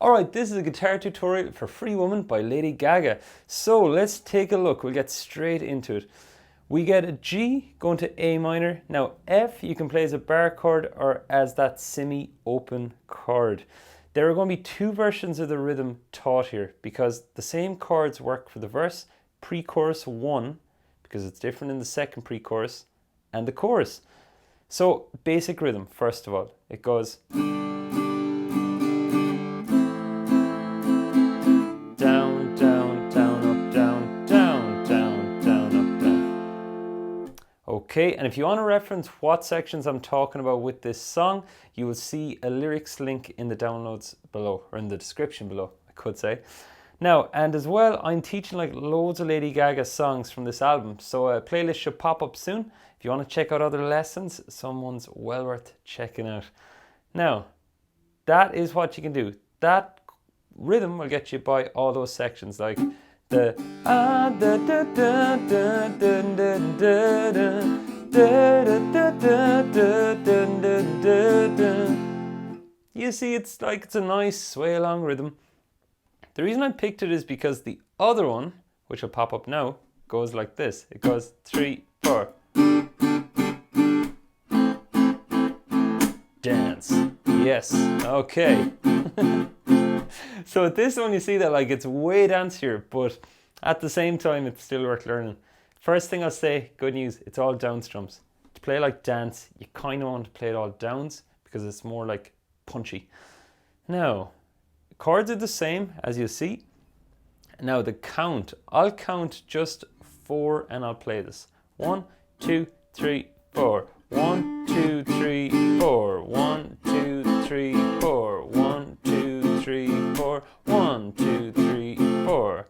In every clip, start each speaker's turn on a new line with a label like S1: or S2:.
S1: Alright, this is a guitar tutorial for Free Woman by Lady Gaga. So let's take a look. We'll get straight into it. We get a G going to A minor. Now F you can play as a bar chord or as that semi-open chord. There are going to be two versions of the rhythm taught here because the same chords work for the verse, pre-chorus 1, because it's different in the second pre-chorus, and the chorus. So basic rhythm, first of all, it goes down, down, down, up, down, down, down, down, up, down. Okay, and if you want to reference what sections I'm talking about with this song, you will see a lyrics link in the downloads below, or in the description below, I could say. Now, and as well, I'm teaching like loads of Lady Gaga songs from this album, so a playlist should pop up soon. If you want to check out other lessons, someone's well worth checking out. Now, that is what you can do. That rhythm will get you by all those sections, like the da da da da da da da da da. You see, it's like it's a nice sway along rhythm. The reason I picked it is because the other one, which will pop up now, goes like this. It goes 3, 4. Dance. Yes. Okay. So with this one, you see that like it's way dancier, but at the same time, it's still worth learning. First thing I'll say, good news, it's all down strums. To play like dance, you kind of want to play it all downs because it's more like punchy. Now, chords are the same as you see. Now the count, I'll count just 4 and I'll play this. 1, 2, 3, 4. 1, 2, 3, 4. 1, 2, 3, 4. 1, 2, 3, 4. 1, 2, 3, 4.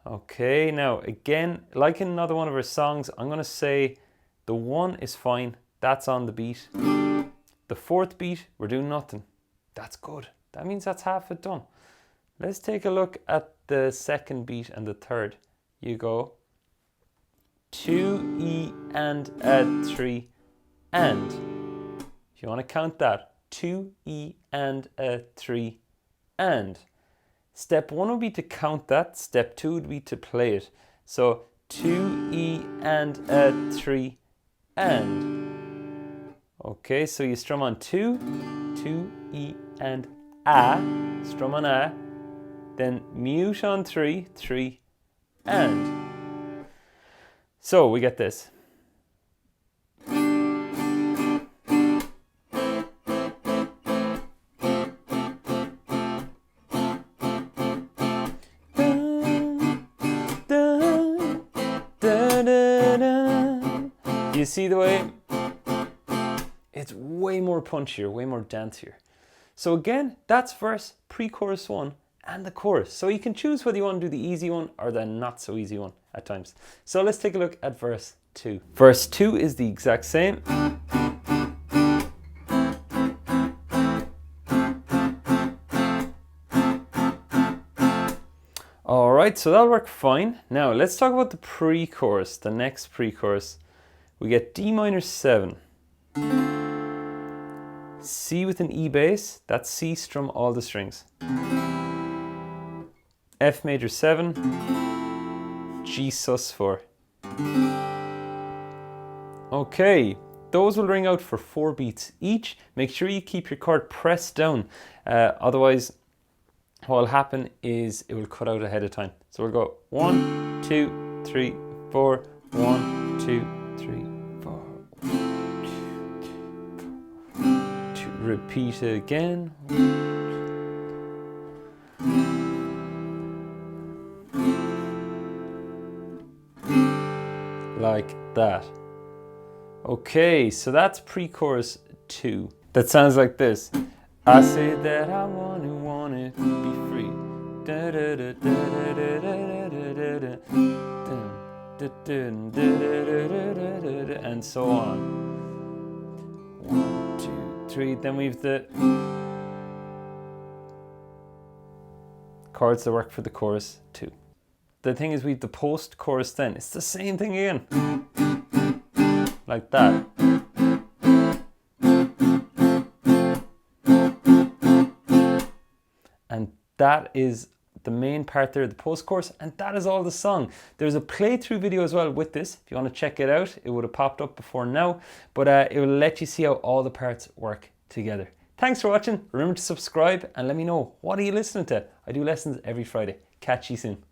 S1: Okay, now again, like in another one of her songs, I'm going to say the 1 is fine. That's on the beat. The 4th beat, we're doing nothing. That's good. That means that's half it done. Let's take a look at the 2nd beat and the 3rd. You go 2 E and a 3 and. If you want to count that, 2 E and a 3 and. Step 1 would be to count that. Step 2 would be to play it. So 2 E and a 3 and. Okay, so you strum on 2, 2 E and A, strum on A, then mute on 3, 3 and. So we get this. You see the way? It's way more punchier, way more dancier. So again, that's verse, pre-chorus 1, and the chorus. So you can choose whether you want to do the easy one or the not so easy one at times. So let's take a look at verse 2. Verse 2 is the exact same. Alright, so that'll work fine. Now let's talk about the pre-chorus, the next pre-chorus. We get D minor 7. C with an E bass, that's C strum all the strings. F major 7, G sus 4. Okay, those will ring out for 4 beats each. Make sure you keep your chord pressed down, otherwise what will happen is it will cut out ahead of time. So we'll go 1, 2, 3, 4, 1, 2, 3, 4. Repeat again. that. Okay, so that's pre-chorus 2. That sounds like this. I say that I want it, be free. Da, da, da, da, da, da, da, da, da, da, and so on. 1, 2, 3. Then we've the chords that work for the chorus 2. The thing is, we've the post-chorus then. It's the same thing again. Like that. And that is the main part there, the post-chorus, and that is all the song. There's a playthrough video as well with this. If you want to check it out, it would have popped up before now, but it will let you see how all the parts work together. Thanks for watching. Remember to subscribe and let me know, what are you listening to? I do lessons every Friday. Catch you soon.